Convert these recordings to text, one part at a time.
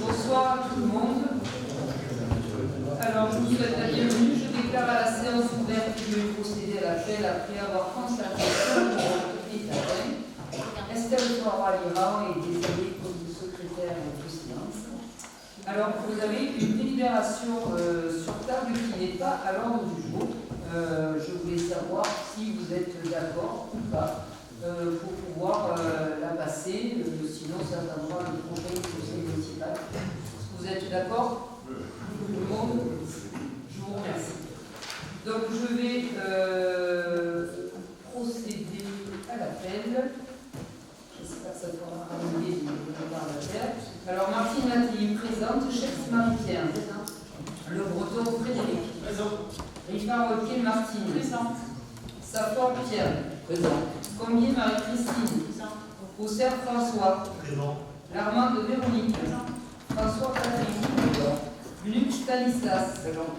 Bonsoir à tout le monde. Alors, je vous souhaite la bienvenue. Je déclare à la séance ouverte que je vais procéder à l'appel après avoir constaté que le vote est atteint. Estelle Flora-Liran est désignée comme secrétaire de séance. Alors, vous avez une délibération sur table qui n'est pas à l'ordre du jour. Je voulais savoir si vous êtes d'accord ou pas pour pouvoir la passer. Sinon, ça attendra le prochain conseil municipal. Vous êtes d'accord? Tout le monde? Je vous remercie. Donc, je vais procéder à l'appel. J'espère que ça pourra ramener l'appel. Alors, Martine Matilly présente, Chef Marie-Pierre. Le Breton Frédéric. Présent. Ricard Roquier Martine. Présent. Safor Pierre. Présent. Combier Marie-Christine. Présent. Auxerre François. Présent. Larmande Véronique. Présent. François Patrick. Présent. Luc Stanislas. Présent.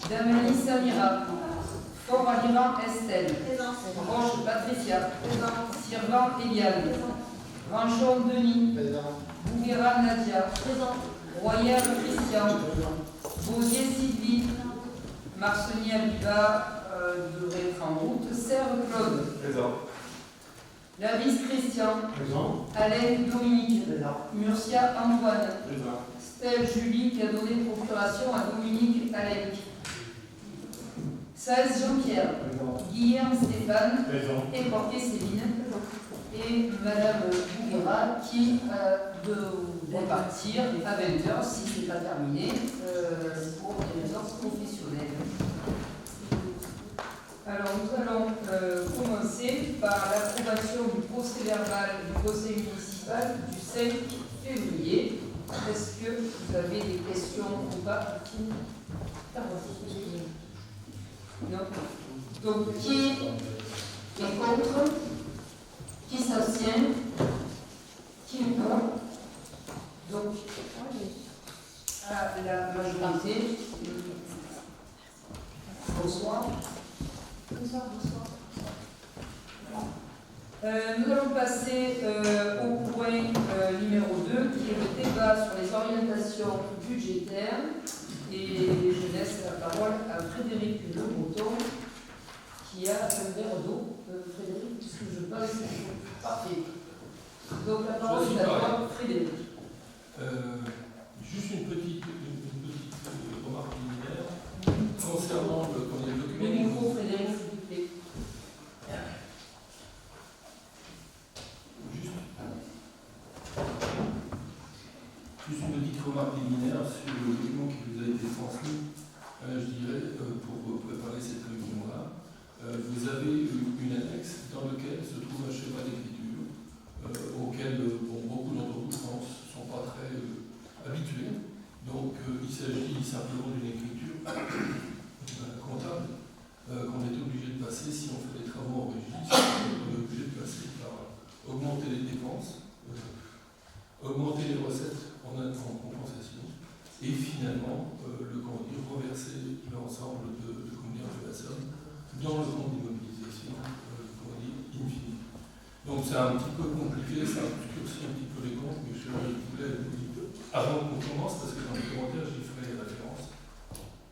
Damani Samira. Fort Aliran Estelle. Présent. Roche Patricia. Présent. Sirvan Eliane. Présent. Ranchon Denis. Présent. Bouguera Nadia. Présent. Royer Christian. Présent. Bosier Sylvie. Marconi Abiba devrait être en route. Serre Claude. Présent. Lavis Christian. Présent. Alain Dominique. Présent. Murcia Antoine. Présent. Stèle Julie qui a donné procuration à Dominique Alec. Saez Jean-Pierre. Présent. Guillaume Stéphane. Présent. Et Portier Céline. Et Madame Bouguera qui doit partir à 20h si ce n'est pas terminé pour des raisons professionnelles. Alors nous allons commencer par l'approbation du procès-verbal du conseil municipal du 5 février. Est-ce que vous avez des questions ou pas? Non. Donc qui est contre? Qui s'abstient? Qui est pour? Donc, à la majorité. Bonsoir. Bonsoir, bonsoir. Nous allons passer au point numéro 2, qui est le débat sur les orientations budgétaires. Et je laisse la parole à Frédéric Le Breton, qui a un verre d'eau. Frédéric, puisque je passe. Parfait. Donc la parole est à toi, Frédéric. Juste une petite remarque liminaire concernant le document. Le micro, Frédéric, s'il vous plaît. Juste une petite remarque liminaire sur le document qui vous a été transmis, je dirais, pour préparer cette réunion-là. Vous avez une annexe dans laquelle se trouve un schéma d'écriture auquel beaucoup d'entre vous, je pense, ne sont pas très habitués. Donc, il s'agit simplement d'une écriture comptable qu'on est obligé de passer si on fait des travaux en régie. On est obligé de passer par augmenter les dépenses, augmenter les recettes en compensation et finalement reverser l'ensemble de la somme dans le compte d'immobilisation, in fine. Donc c'est un petit peu compliqué, ça obscurcit un petit peu les comptes, mais je voulais vous dire, avant qu'on commence, parce que dans les commentaires j'y ferai les références,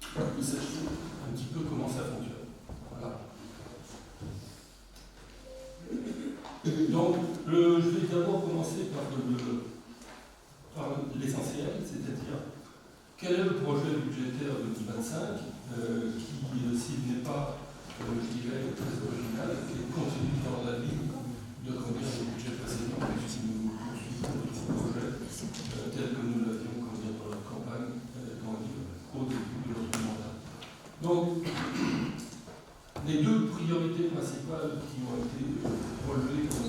pour que vous sachiez un petit peu comment ça fonctionne. Voilà. Donc je vais d'abord commencer par l'essentiel, c'est-à-dire quel est le projet budgétaire 2025 qui, s'il n'est pas je dirais, très original, et continue dans la ligne de le budget précédent, puisque nous poursuivons notre projet tel que nous l'avions dans la campagne au début de notre mandat. Donc, les deux priorités principales qui ont été relevées pour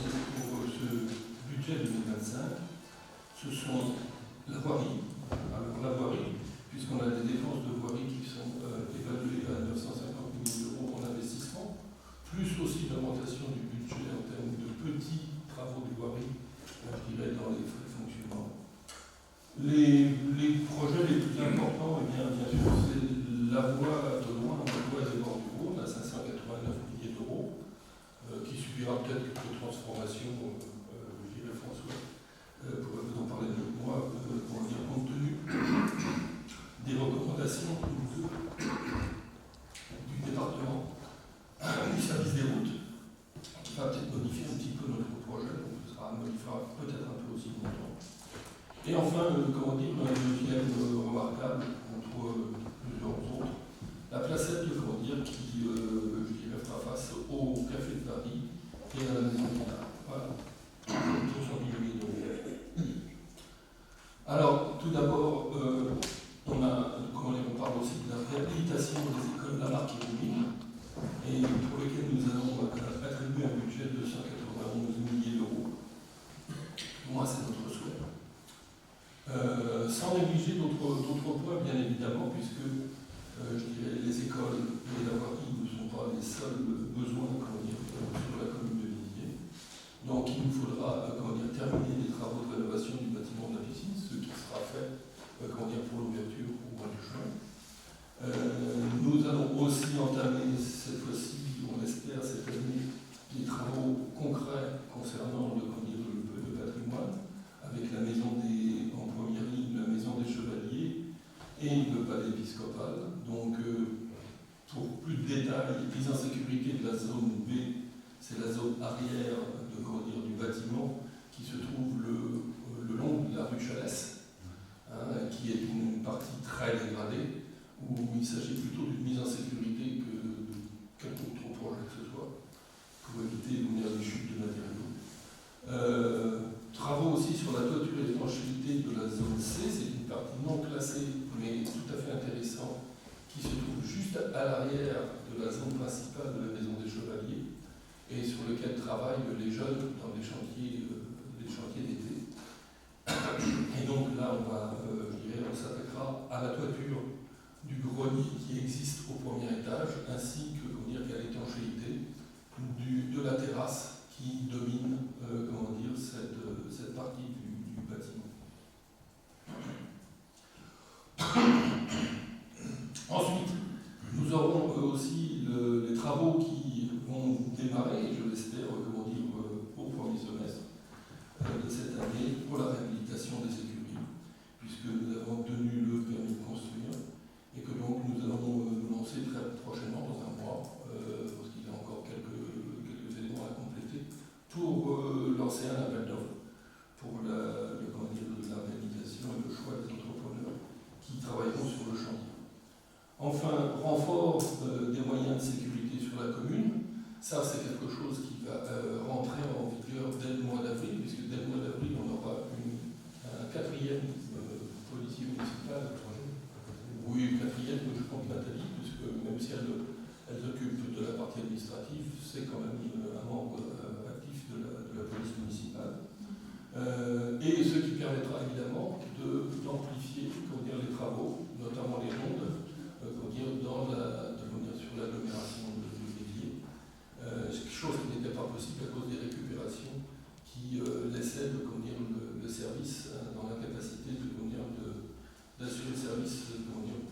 ce budget 2025, ce sont la voirie. Alors, la voirie, puisqu'on a des dépenses de voirie qui sont évaluées à 950 millions d'euros en investissement, plus aussi l'augmentation du budget en termes de petits travaux de voirie, je dirais, dans les frais de fonctionnement. Les projets les plus importants, eh bien sûr, c'est la voie de loin, la voie des bords du Rhône, à 589 milliers d'euros, qui subira peut-être quelques transformations, je dirais François, pourrait vous en parler mieux que moi, pour dire compte tenu Et enfin, comment dire, un deuxième remarquable, entre plusieurs autres, la placette, comment dire, qui, je dirais, fera face au Café de Paris et à la Maison de l'Art. Voilà. 200 millions d'euros. Alors, tout d'abord, on parle aussi de la réhabilitation des écoles Lamarck et Roumine, et pour lesquelles nous allons attribuer un budget de 191 millions d'euros. Moi, c'est notre souhait. Sans négliger d'autres points, bien évidemment, puisque je dirais, les écoles et la voirie ne sont pas les seuls besoins sur la commune de Villers. Donc il nous faudra terminer les travaux de rénovation du bâtiment de la piscine, ce qui sera fait pour l'ouverture au mois de juin. Nous allons aussi entamer cette fois-ci, on l'espère cette année, les travaux concrets concernant le patrimoine, avec la maison en première ligne, la maison des Chevaliers et le palais épiscopal. Donc, pour plus de détails, mise en sécurité de la zone B, c'est la zone arrière du bâtiment qui se trouve le long de la rue Chalès, qui est une partie très dégradée, où il s'agit plutôt d'une mise en sécurité que de quelque autre projet que ce soit, pour éviter des chutes de matériaux. Travaux aussi sur la toiture et l'étanchéité de la zone C, c'est une partie non classée mais tout à fait intéressante qui se trouve juste à l'arrière de la zone principale de la Maison des Chevaliers et sur lequel travaillent les jeunes dans les chantiers d'été. Et donc là, on s'attaquera à la toiture du grenier qui existe au premier étage ainsi qu'à l'étanchéité de la terrasse qui domine cette partie du bâtiment. Ensuite, nous aurons aussi les travaux qui vont démarrer, je l'espère, au premier semestre de cette année pour la réhabilitation des écuries, puisque nous avons obtenu le permis de construire et que donc nous allons nous lancer très prochainement dans un mois, parce qu'il y a encore quelques éléments à compléter, pour lancer un appel d'offres pour la réalisation et le choix des entrepreneurs qui travailleront sur le chantier. Enfin, renfort des moyens de sécurité sur la commune. Ça, c'est quelque chose qui va rentrer en vigueur dès le mois d'avril, puisque dès le mois d'avril, on aura un quatrième policier municipal. Oui, quatrième, je compte Nathalie, puisque même si elle s'occupe de la partie administrative, c'est quand même un membre actif de la police municipale. Et ce qui permettra évidemment d'amplifier les travaux, notamment les rondes, sur l'agglomération de Villiers, chose qui n'était pas possible à cause des récupérations qui laissaient le service dans la capacité d'assurer le service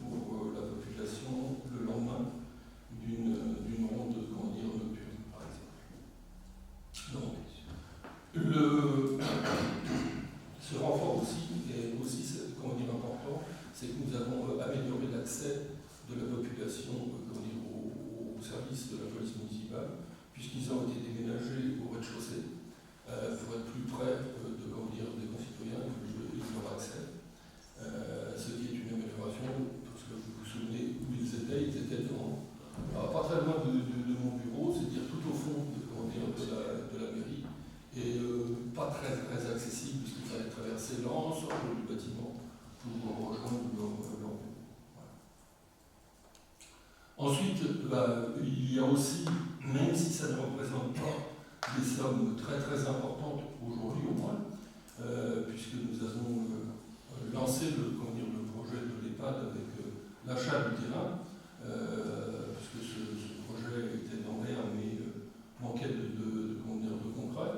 pour la population le lendemain d'une ronde nocturne, par exemple. Donc, ce renfort aussi est important, c'est que nous avons amélioré l'accès de la population au service de la police municipale, puisqu'ils ont été déménagés au rez-de-chaussée pour être plus près des concitoyens et de leur accès. Ce qui est une amélioration, parce que vous vous souvenez où ils étaient pas très loin de mon bureau, c'est-à-dire tout au fond de la mairie, et pas très accessible, puisqu'il fallait traverser l'ensemble du bâtiment pour rejoindre leur bureau. Ensuite, il y a aussi, même si ça ne représente pas des sommes très importantes aujourd'hui au moins, puisque nous avons lancé le projet de l'EHPAD avec l'achat du terrain, puisque ce projet était en l'air mais manquait de concret.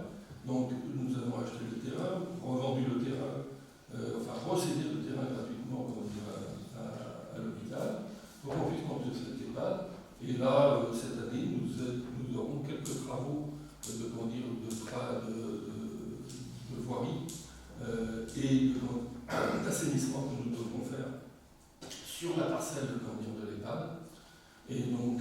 Donc nous avons acheté le terrain, revendu le terrain, recédé le terrain gratuitement à l'hôpital pour qu'on puisse construire cette EHPAD. Et là, cette année, nous aurons quelques travaux de voirie et d'assainissement que nous devrons faire sur la parcelle de l'EHPAD. Et donc,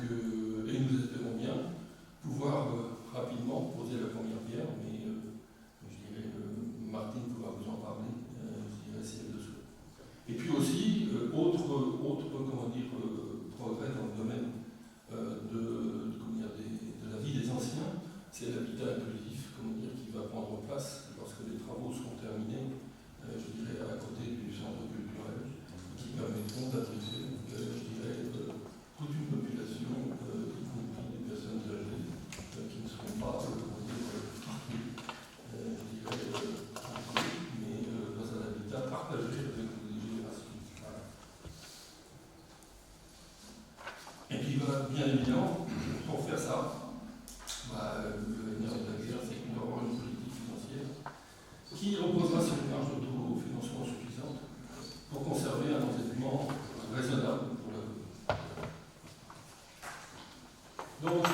Donc,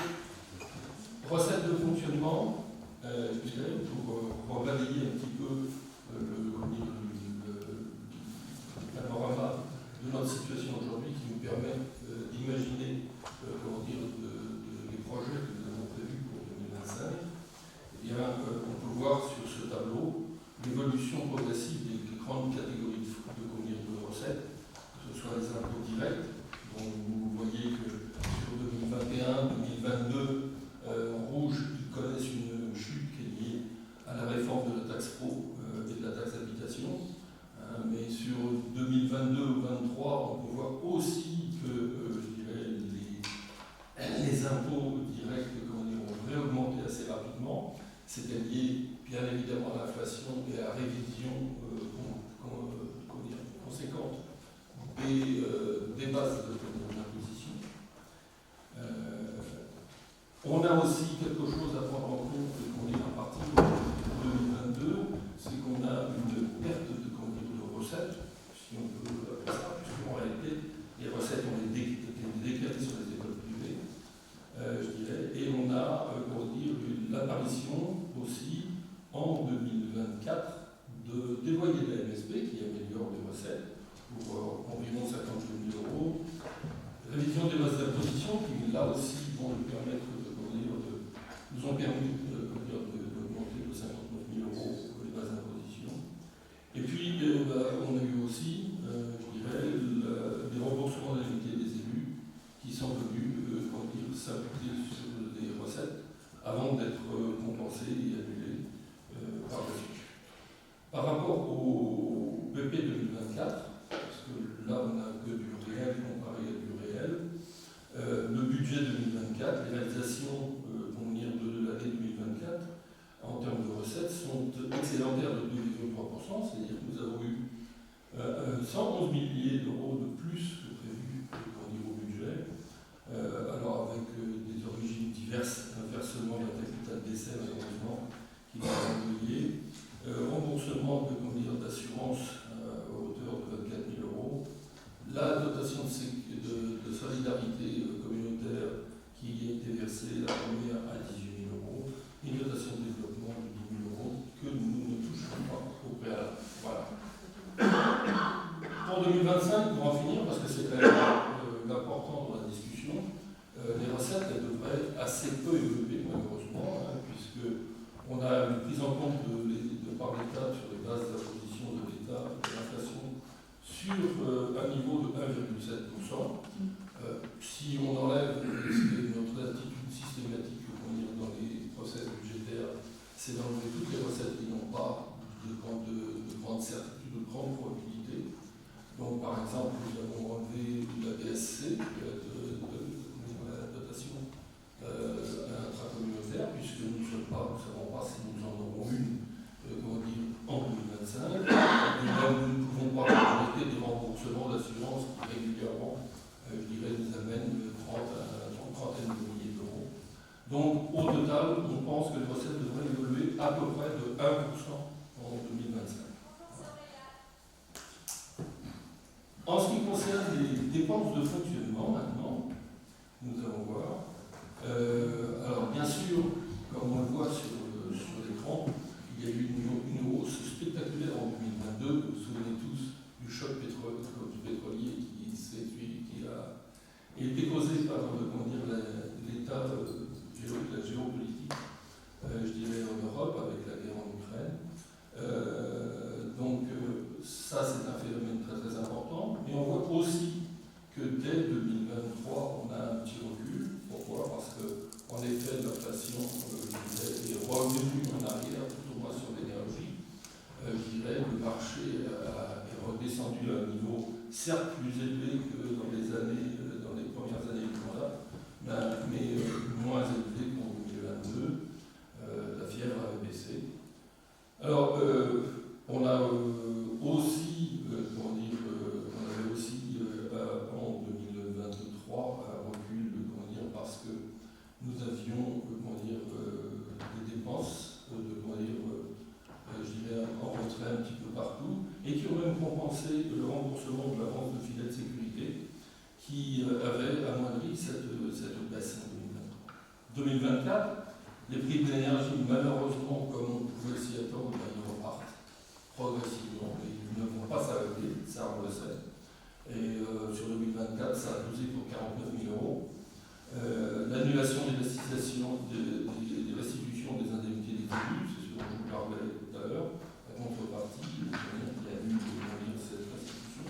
recette de fonctionnement, je dirais, pour balayer un petit peu le panorama de notre situation aujourd'hui qui nous permet d'imaginer les projets que nous avons prévus pour 2025. Eh bien, on peut voir sur ce tableau l'évolution progressive des grandes catégories de recettes, que ce soit les impôts directs, dont vous voyez que sur 2021, 2022, en rouge, ils connaissent une chute qui est liée à la réforme de la taxe pro et de la taxe d'habitation. Mais sur 2022 ou 2023, on peut voir aussi que je dirais, les impôts directs ont réaugmenté assez rapidement. C'était lié bien évidemment à l'inflation et à la révision conséquente des bases de l'imposition. On a aussi quelque chose à prendre en compte à partir de 2022, c'est qu'on a une perte de recettes, si on peut appeler ça, puisqu'en réalité, les recettes ont été décalées sur les écoles privées, je dirais, et on a, l'apparition aussi, en 2024, des loyers de la MSP qui améliorent les recettes pour environ 52 000 €. Révision des bases d'imposition qui, là aussi, vont nous permettre nous ont permis d'augmenter de 59 000 € les bases d'imposition. Et puis, on a eu aussi, je dirais, des remboursements d'indemnités des élus qui sont venus s'appuyer sur des recettes avant d'être compensés et annulés par la suite. Par rapport au BP 2024, parce que là on n'a que du réel comparé à du réel, le budget 2024, les réalisations de l'année 2024 en termes de recettes sont excédentaires de 2,3%, c'est-à-dire que nous avons eu 111 milliers d'euros de plus que prévu au budget, alors avec des origines diverses, inversement la capital d'essai malheureusement qui va être lié, remboursement d'assurance à hauteur de 24 000 €, la dotation de solidarité communautaire qui a été versée la première à 18 000 €, une dotation de développement de 10 000 € que nous ne toucherons pas au préalable. Voilà. Pour 2025, pour en finir, parce que c'est quand même l'important dans la discussion, les recettes elles devraient assez peu évoluer malheureusement, puisqu'on a une prise en compte par l'État sur les bases d'imposition de l'État de l'inflation sur un niveau de 1,7%. Si on enlève notre attitude systématique dans les process budgétaires, c'est d'enlever toutes les recettes qui n'ont pas de grande certitude, de grande probabilité. Donc par exemple, nous avons enlevé la BSC, la dotation intracommunautaire, puisque nous ne savons pas si nous en aurons une en 2025. Et là, nous ne pouvons pas projeter des remboursements d'assurance qui régulièrement, je dirais, nous amènent une trentaine de milliers d'euros. Donc, au total, on pense que les recettes devraient évoluer à peu près de 1% en 2025. En ce qui concerne les dépenses de fonctionnement, maintenant, nous allons voir. Alors, bien sûr, comme on le voit sur l'écran, il y a eu une hausse spectaculaire en 2022. Vous vous souvenez tous du choc pétrolier qui a été causé par l'état la géopolitique, je dirais, en Europe avec la guerre en Ukraine. Donc ça, c'est un phénomène très très important. Et on voit aussi que dès 2023, on a un petit recul. Pourquoi? Parce qu'en effet, l'inflation est revenue en arrière, tout au moins sur l'énergie. Je dirais le marché est redescendu à un niveau certes plus élevé que dans les premières années du mandat, mais moins élevé qu'en 2022. La fièvre avait baissé. Alors, on a aussi, on avait aussi en 2023 un recul, parce que nous avions, des dépenses je dirais, en retrait un petit peu partout, et qui ont même compensé le remboursement de l'avance de filet de sécurité qui avait amoindri cette baisse en 2023. 2024, les prix de l'énergie, malheureusement, comme on pouvait s'y attendre, ils repartent progressivement et ils ne vont pas s'arrêter, ça on le sait. Et sur 2024, ça a pesé pour 49 000 euros. L'annulation des restitutions des indemnités des élus, c'est ce dont je vous parlais tout à l'heure, la contrepartie, le Premier qui a dû démolir cette restitution.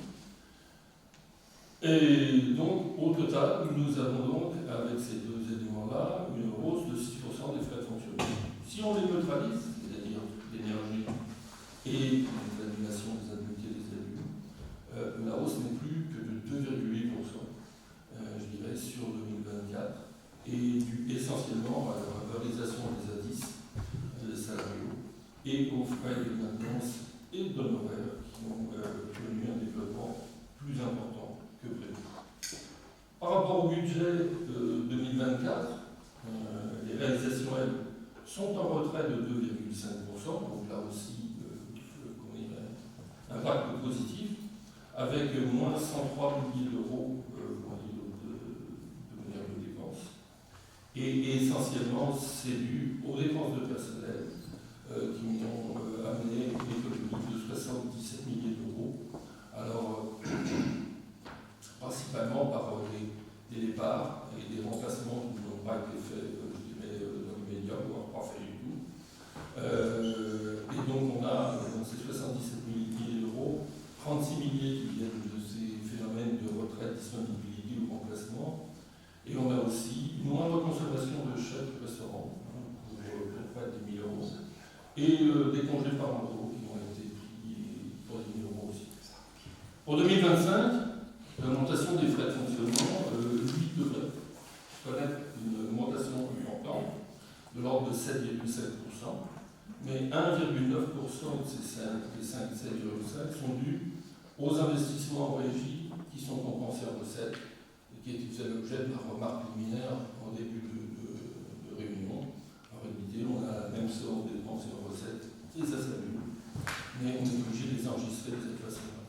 Et donc, au total, nous avons donc, avec ces deux éléments-là, une hausse de 6% des frais de fonctionnement. Si on les neutralise, c'est-à-dire l'énergie et l'annulation des indemnités des élus, la hausse n'est plus que de 2,8%, je dirais, sur 2024, et due essentiellement à la valorisation des indices des salariés et aux frais de maintenance et d'honoraires qui ont connu un développement plus important que prévu. Par rapport au budget 2024, les réalisations, elles, sont en retrait de 2,5%, donc là aussi, impact positif, avec moins 103 millions d'euros de manière de dépenses. Et essentiellement, c'est dû aux dépenses de personnel qui ont amené une économie de 77 millions d'euros. Alors, principalement par des départs et des remplacements qui n'ont pas été faits, je dirais, dans l'immédiat, voire pas fait du tout. Et donc, on a ces 77 millions d'euros, 36 milliers qui viennent de ces phénomènes de retraite, disponibilité ou remplacement. Et on a aussi une moindre consommation de chèques restaurants pour près de 10 000 euros. Et des congés parentaux qui ont été pris pour 10 000 euros aussi. Pour 2025, l'augmentation des frais de fonctionnement, lui, devrait connaître une augmentation importante de l'ordre de 7,7%, mais 1,9% de ces 7,5 sont dus aux investissements en régie qui sont compensés en recettes et qui faisaient l'objet de la remarque liminaire en début de réunion. En réalité, on a la même somme de dépenses et de recettes, et ça s'annule, mais on est obligé de les enregistrer de cette façon-là.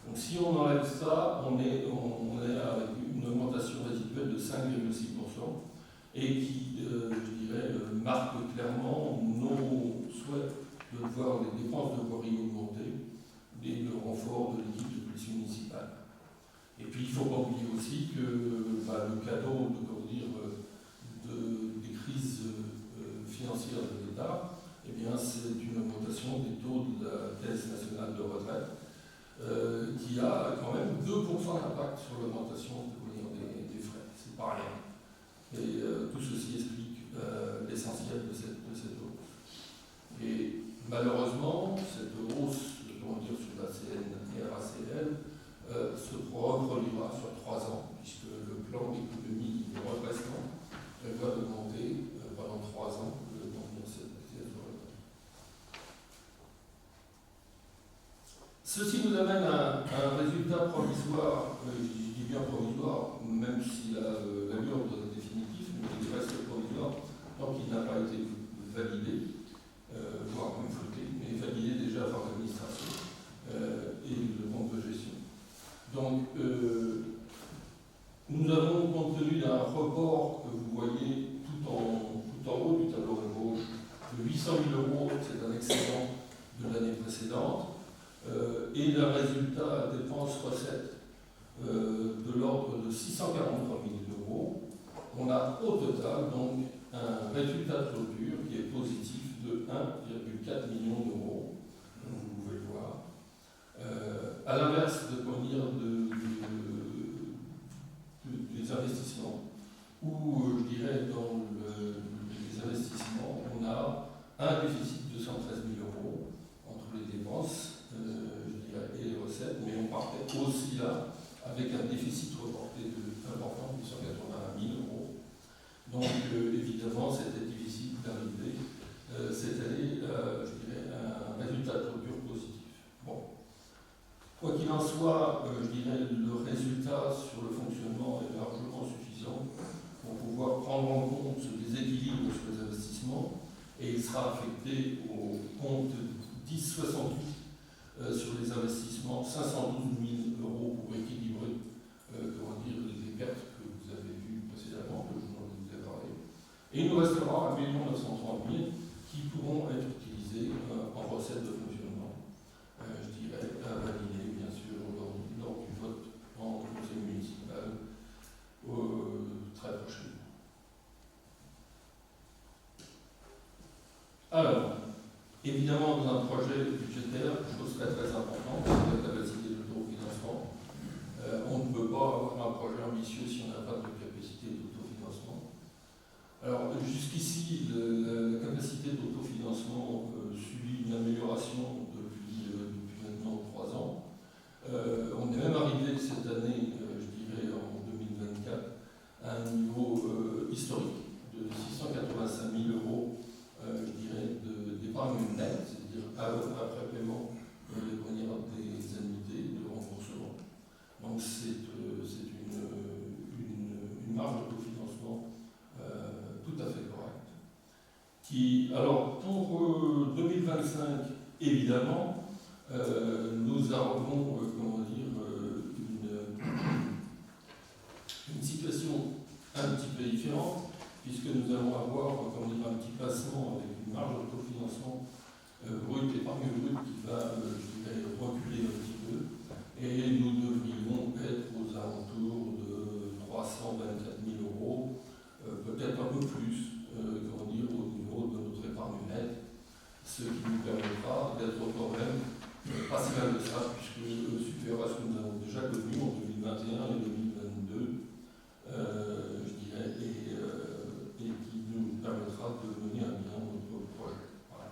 Donc si on enlève ça, on est avec une augmentation résiduelle de 5,6% et qui, je dirais, marque clairement nos souhaits de voir les dépenses de voirie augmenter et le renfort de l'équipe de police municipale. Et puis il ne faut pas oublier aussi que le cadeau des crises financières de l'État, eh bien, c'est une augmentation des taux de la Caisse nationale de retraite qui a quand même 2% d'impact sur l'augmentation des frais. C'est pas rien. Et tout ceci explique l'essentiel de cette hausse. Et malheureusement, cette hausse, sur la CN et RACL, se reproduira sur 3 ans, puisque le plan d'économie de redressement prévoit d'augmenter pendant 3 ans le montant de cette pièce de retraite. Ceci nous amène à un résultat provisoire, je dis bien provisoire, même si l'allure est définitive, mais il reste provisoire tant qu'il n'a pas été validé, voire même voté, mais validé déjà par l'administration et le compte de gestion. Donc, nous avons, compte tenu d'un report que vous voyez tout en haut du tableau à gauche, de 800 000 euros, c'est un excédent de l'année précédente, et d'un résultat dépenses-recettes de l'ordre de 643 000 euros, on a au total donc un résultat de clôture qui est positif de 1,4 million d'euros, comme vous pouvez le voir. À l'inverse des investissements, où je dirais dans les investissements, on a un déficit de 113 000 euros entre les dépenses et les recettes, mais on partait aussi là avec un déficit reporté important de 181 000 euros. Donc évidemment, c'était difficile d'arriver cette année, je dirais, à un résultat de clôture positif. Bon. Quoi qu'il en soit, je dirais, le résultat sur le fonctionnement est largement suffisant pour pouvoir prendre en compte ce déséquilibre sur les investissements, et il sera affecté au compte 1068 sur les investissements, 512 000 euros pour équilibrer les pertes que vous avez vues précédemment, que je vous ai parlé. Et il nous restera 1 930 000 qui pourront être utilisés en recettes de fonctionnement, je dirais, à valider bien sûr lors du vote en conseil municipal très prochainement. Alors, évidemment, dans un projet budgétaire, chose très très importante, c'est la capacité d'autofinancement. On ne peut pas avoir un projet ambitieux si on n'a pas de capacité d'autofinancement. Alors, jusqu'ici, la capacité d'autofinancement subit une amélioration depuis maintenant 3 ans. On est même arrivé cette année, je dirais en 2024, à un niveau historique de 685 000 euros, je dirais, d'épargne nette, c'est-à-dire après paiement des annuités de remboursement. Donc c'est une marge d'autofinancement tout à fait correcte. Alors pour 2025, évidemment, nous avons une situation un petit peu différente, puisque nous allons avoir un petit placement avec une marge d'autofinancement brut, épargne brute qui va, je dirais, reculer un petit peu, et nous devrions être aux alentours de 324 000 euros, peut-être un peu plus, au niveau de notre épargne nette, ce qui nous permettra d'être quand même pas si mal de ça, puisque supérieur à ce que nous avons déjà connu en 2021 et 2022, je dirais, et qui nous permettra de mener à bien notre projet. Voilà.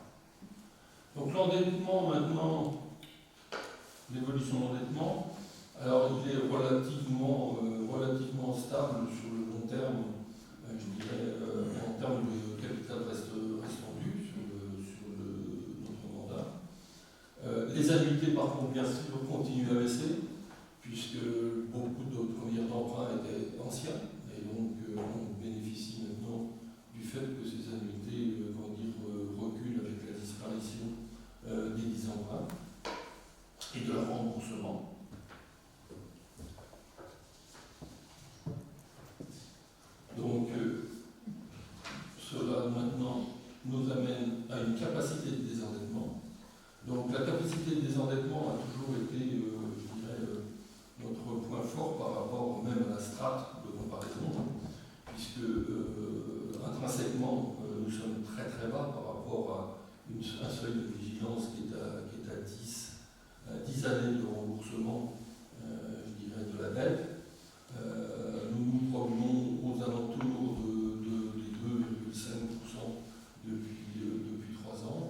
Donc l'endettement maintenant, l'évolution de l'endettement, alors il est relativement stable sur le long terme, je dirais, en termes de capital restendu sur notre mandat. Les annuités par contre bien sûr continuent à baisser, puisque beaucoup d'emprunts étaient anciens, et donc on bénéficie maintenant du fait que ces annuités reculent avec la disparition des 10 emprunts et de leur remboursement. Donc cela maintenant nous amène à une capacité de désendettement. Donc la capacité de désendettement a toujours été, je dirais, notre point fort par rapport même à la strate de comparaison, puisque intrinsèquement nous sommes très très bas par rapport à un seuil de vigilance qui est à 10 années de remboursement, je dirais, de la dette. Nous nous promenons aux alentours des 2,5% depuis 3 ans.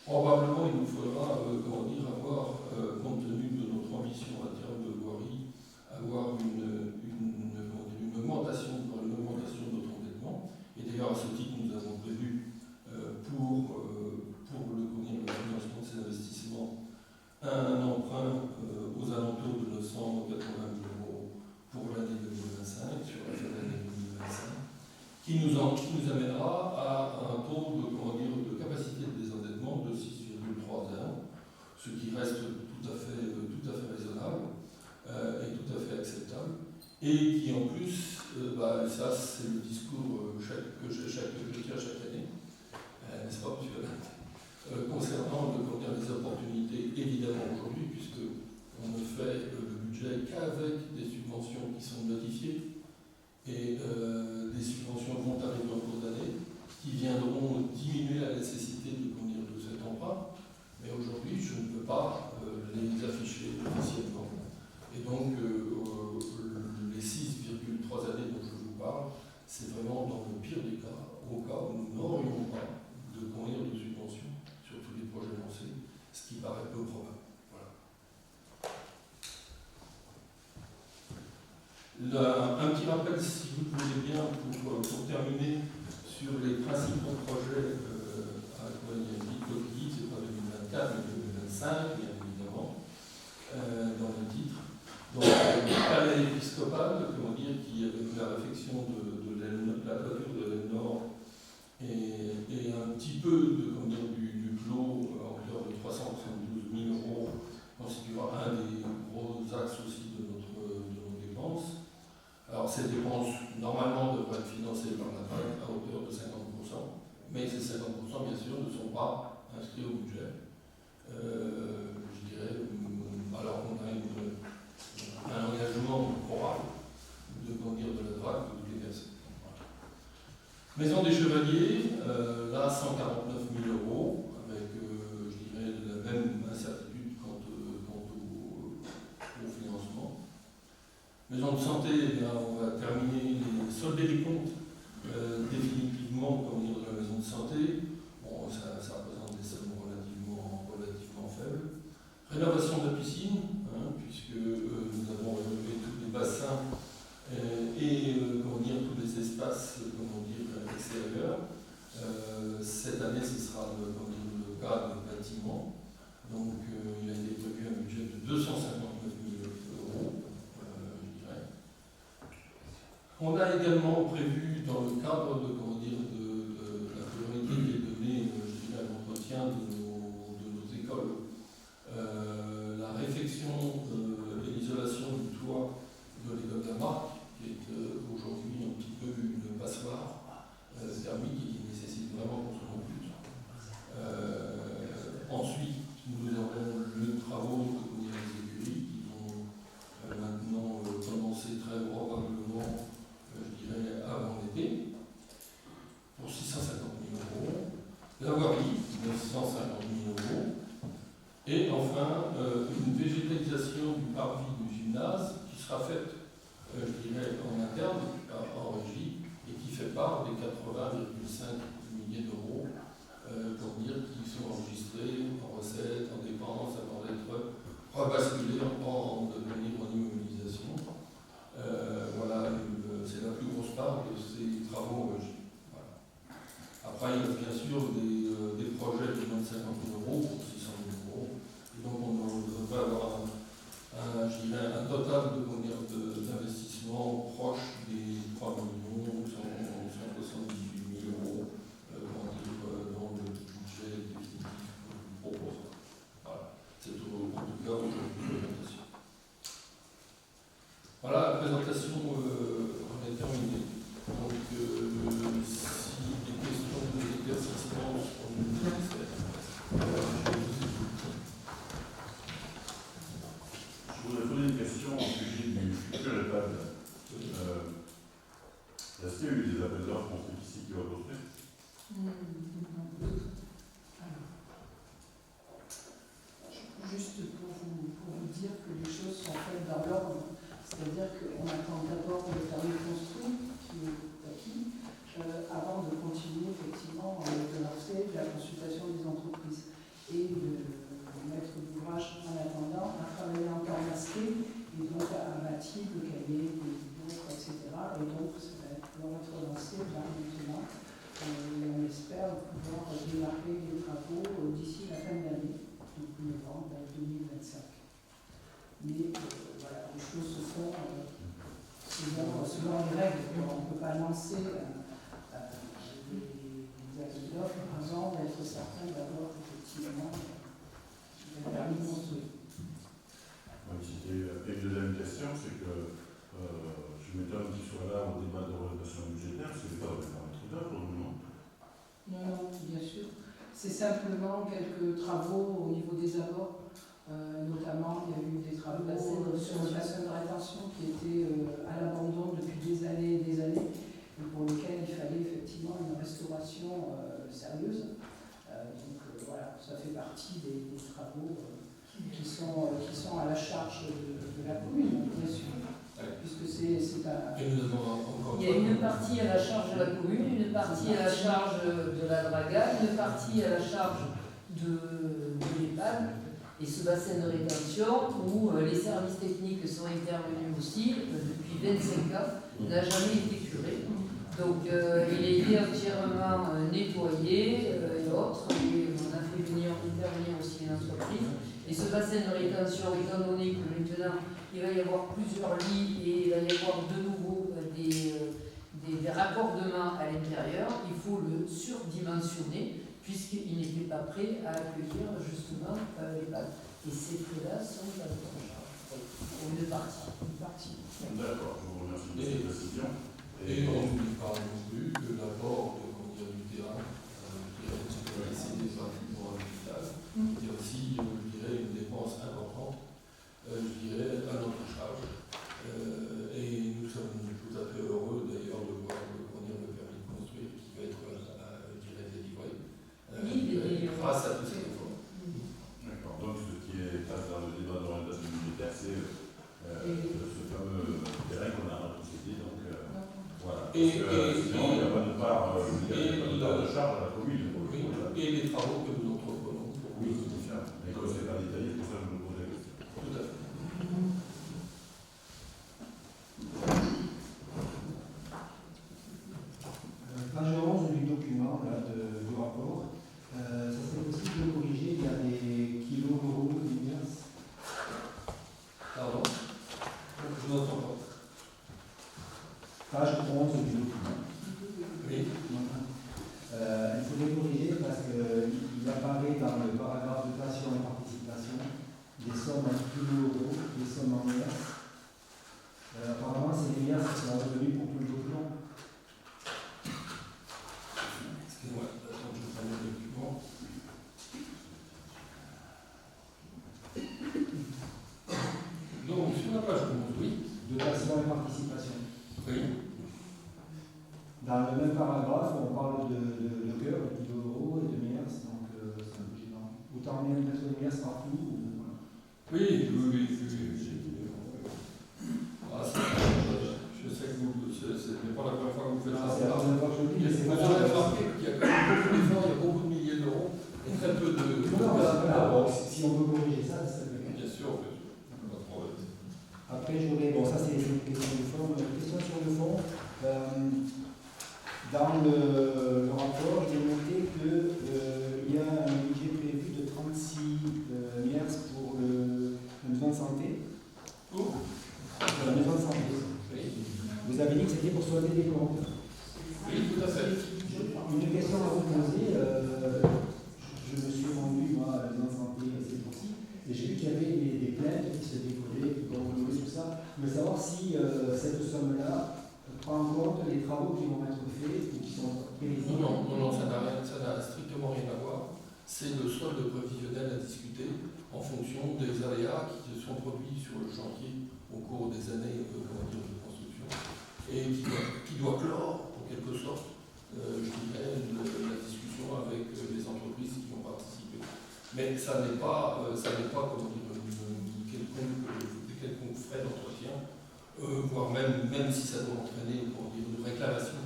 Probablement, il nous faudra avoir, compte tenu de notre ambition en termes de voirie, avoir une augmentation de notre endettement. Et d'ailleurs, à ce titre, nous avons prévu pour le financement de ces investissements un emprunt aux alentours de 980 000 euros pour l'année 2025, sur la fin de l'année 2025, qui nous amènera à un taux de capacité de désendettement de 6,31, ce qui reste tout à fait raisonnable et tout à fait acceptable, et qui en plus, ça c'est le discours que je tiens chaque année, n'est-ce pas, monsieur concernant les opportunités, évidemment aujourd'hui, puisque on ne fait le budget qu'avec des subventions qui sont notifiées, et des subventions vont arriver en cours d'année, qui viendront diminuer la nécessité de cet emprunt, mais aujourd'hui je ne peux pas les afficher officiellement. Et donc les 6,3 années dont je vous parle, c'est vraiment dans le pire des cas, au cas où nous n'aurions pas de subventions sur tous les projets lancés, ce qui paraît peu probable. Un petit rappel, si vous le voulez bien, pour terminer, sur les principaux projets à quoi il y a une vie coquille, c'est pas 2024, mais 2025, bien évidemment, dans le titre. Donc, le palais épiscopal, qui avec la réfection de la toiture de l'aile nord et un petit peu du clos à hauteur de 372 000 euros, constituera un des gros axes aussi de nos dépenses. Alors ces dépenses, normalement, devraient être financées par la PAC à Maison des Chevaliers, là 149 000 euros, avec, je dirais, la même incertitude quant au financement. Maison de santé, eh bien, on va terminer les solder les comptes définitivement, comme dire, de la maison de santé. Bon, ça représente des sommes relativement faibles. Rénovation de la piscine, hein, puisque nous avons rénové tous les bassins comment dire, tous les espaces extérieurs. Cette année, ce sera le cas des bâtiments. Donc, il a été prévu un budget de 259 000 euros, je dirais. On a également prévu, dans le cadre de la priorité qui est donnée à l'entretien de nos écoles, la réfection et l'isolation du toit de l'école de la Marque, qui est aujourd'hui un petit peu une passoire thermique et qui nécessite vraiment qu'on se compute. Ensuite, nous avons les travaux de les écuries qui vont maintenant commencer très probablement, je dirais, avant l'été, pour 650 000 euros. La voirie, 950 000 euros. Et enfin, une végétalisation du parvis du gymnase qui sera faite, je dirais, en interne, en régie, et qui fait part des 80,5 milliers d'euros, pour dire qu'ils sont enregistrés en recettes, en dépenses, avant d'être rebasculés en immobilisation. Voilà, c'est la plus grosse part de ces travaux en régie. Voilà. Après, il y a bien sûr des projets de 25 000 euros pour 600 000 euros. Et donc, on devrait avoir un total d'investissement proche des 3 178 000 euros dans le budget définitif que nous proposons. Voilà. C'est en tout cas aujourd'hui l'orientation. Voilà, la présentation en est terminée. Donc, si des questions d'éclaircissement sont nécessaires, je voudrais poser une question au sujet du futur EHPAD. Est-ce qu'il y a eu des appels d'offres pour ceux qui va construire? Juste pour vous dire que les choses sont faites dans l'ordre, c'est-à-dire qu'on attend d'abord le permis de construire, qui est acquis, avant de continuer effectivement de lancer la consultation des entreprises. Et le maître d'ouvrage, en attendant, a travaillé en temps masqué, et donc a bâti le cahier, des livres, etc. Et donc ça va être lancé là maintenant. Et on espère pouvoir démarrer les travaux d'ici la fin de l'année, donc novembre 2025. Mais voilà, les choses se font selon les règles. On ne peut pas lancer des appels d'offres avant d'être certain d'avoir effectivement le permis de construire. Et la deuxième question, c'est que je m'étonne qu'il soit là au débat de l'orientation budgétaire, parce que l'État va pas mettre d'œuvre pour le moment. Non, bien sûr. C'est simplement quelques travaux au niveau des abords. Notamment, il y a eu des travaux sur le bassin de rétention qui étaient à l'abandon depuis des années et des années, et pour lesquels il fallait effectivement une restauration sérieuse. Donc voilà, ça fait partie des travaux qui sont à la charge de la commune, bien sûr. Puisque c'est un... Il y a une partie à la charge de la commune, une partie à la charge de la Draga, une partie à la charge de l'EHPAD. Et ce bassin de rétention, où les services techniques sont intervenus aussi depuis 25 ans, n'a jamais été curé. Donc il a été entièrement nettoyé et autres. Et on a fait intervenir aussi une entreprise. Et ce bassin de rétention, étant donné que maintenant il va y avoir plusieurs lits et il va y avoir de nouveau des raccordements à l'intérieur, il faut le surdimensionner puisqu'il n'était pas prêt à accueillir justement les balles. Et ces frais-là sont à notre charge. Une partie. D'accord, je vous remercie de cette précision. Et on n'oublie pas non plus que l'apport du terrain qui a été décidé rapidement à l'hôpital, il y a aussi, je dirais, une dépense importante, je dirais, à notre charge. Et nous sommes tout à fait heureux d'ailleurs de voir le permis de construire qui Sinon, il n'y a pas de part de charge à la commune. Oui, et les travaux que nous entreprenons. Oui, c'est ça. Mais comme c'est pas détaillé, c'est pour ça que je me posais la question. Tout à fait. Page 11 du document, là, du rapport, ça serait possible de corriger, il y a des kilos euros d'unions. Pardon. Je vous entends pas. Page 11 du document. Oui. Il faudrait corriger parce qu'il apparaît dans le paragraphe de dotation et participation des sommes en kilos euros, des sommes en liasses. Apparemment, c'est les liasses qui sont retenues pour tout le document. Excusez-moi, attends, je prends le document. Donc, sur la page 11, oui. Dotation et participation. Oui. Dans le même paragraphe, on parle de cœur, de kilos euros et de liasses, donc c'est un peu gênant. Autant bien mettre les liasses partout. Voilà. Oui. Ah, je sais que ce n'est pas la première fois que vous faites ça. C'est la première fois que je le dis, mais c'est Vous pas avez grave. remarqué qu'il y a quand même beaucoup d'efforts, il y a beaucoup de milliers d'euros et très peu de. Voilà, si on peut corriger ça, c'est ça. Bien sûr, pas de problème. Après, j'aurais, bon, ça c'est une question de fond. Question sur le fond. Dans le rapport, j'ai noté qu'il y a un budget prévu de 36 miers pour la maison de santé. Où? Pour la maison de santé. Oui. Vous avez dit que c'était pour soigner des comptes. Oui, tout à fait. Une question à vous poser. Je me suis rendu, moi, à la maison de santé ces jours-ci, et j'ai vu qu'il y avait des plaintes qui se décollaient, qui gonflaient, tout ça. Je voulais savoir si cette somme-là prend en compte les travaux qui vont être faits ou qui sont prévisibles. Non, ça n'a strictement rien à voir. C'est le solde prévisionnel à discuter en fonction des aléas qui se sont produits sur le chantier au cours des années de construction et qui doit clore, en quelque sorte, je dirais, la discussion avec les entreprises qui ont participé. Mais ça n'est pas comment dire, quelconque frais d'entretien, voire même si ça doit entraîner pour dire, une réclamation,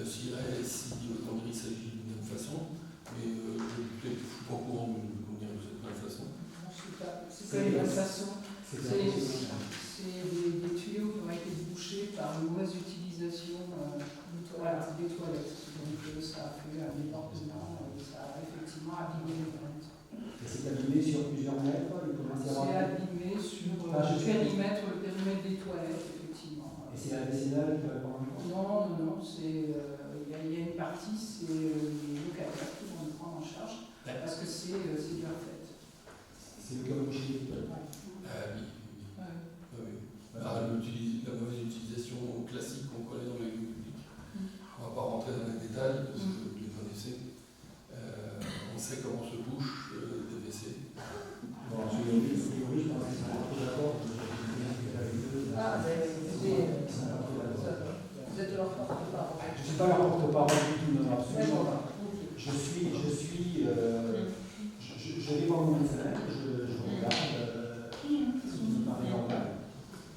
si il s'agit d'une même façon, mais je ne suis pas au courant de cette même façon. C'est pas une façon. C'est des tuyaux qui ont été bouchés par une mauvaise utilisation des toilettes. Donc ça a fait un débordement, ça a effectivement abîmé les toilettes. Et c'est abîmé sur plusieurs mètres, C'est abîmé sur le périmètre des toilettes, effectivement. Et c'est la décennale qui va prendre en compte. Non, il y a une partie, c'est les locataires qui vont le prendre en charge, parce que c'est de leur fait. C'est le cas bouché des toilettes. Oui. La mauvaise utilisation classique qu'on connaît dans les lieux publics. On ne va pas rentrer dans les détails parce que vous les connaissez. On sait comment se bouchent des WC. Bon, je pense qu'ils sont un peu d'accord. Vous êtes leur porte-parole. Je ne suis pas leur porte-parole du tout, non, absolument pas. Je vais voir mon médecin, je regarde, ce qui me paraît normal.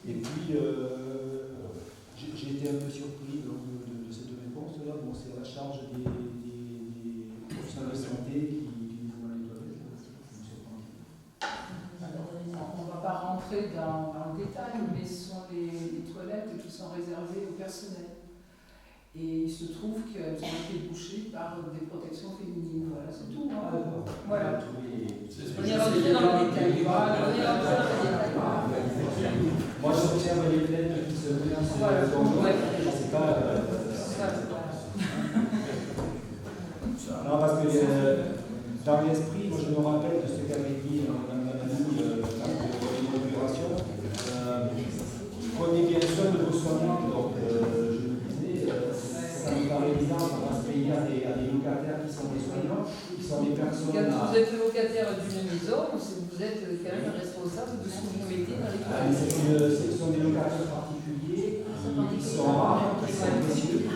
Et puis, j'ai été un peu surpris de cette réponse-là. Bon, c'est à la charge des professionnels de santé qui vont dans les toilettes. On ne va pas rentrer dans le détail, mais ce sont les toilettes qui sont réservées au personnel. Et il se trouve qu'elles ont été bouchées par des protections féminines. Voilà, c'est tout. Voilà. On est rentré dans le détail. Moi, j'observe les plaintes qui se plaignent c'est pas. Non, parce que dans l'esprit, moi je me rappelle de ce qu'avait dit Mme Mamani de l'inauguration. Prenez bien soin de vos soignants, donc je me disais, ça me paraît évident, on va se payer à des locataires qui sont des soignants, qui sont des personnes. Quand vous êtes locataire d'une maison, vous êtes quand même responsable de ce que vous mettez dans les toilettes. Ce sont des locataires particuliers qui sont rares, qui sont précieux.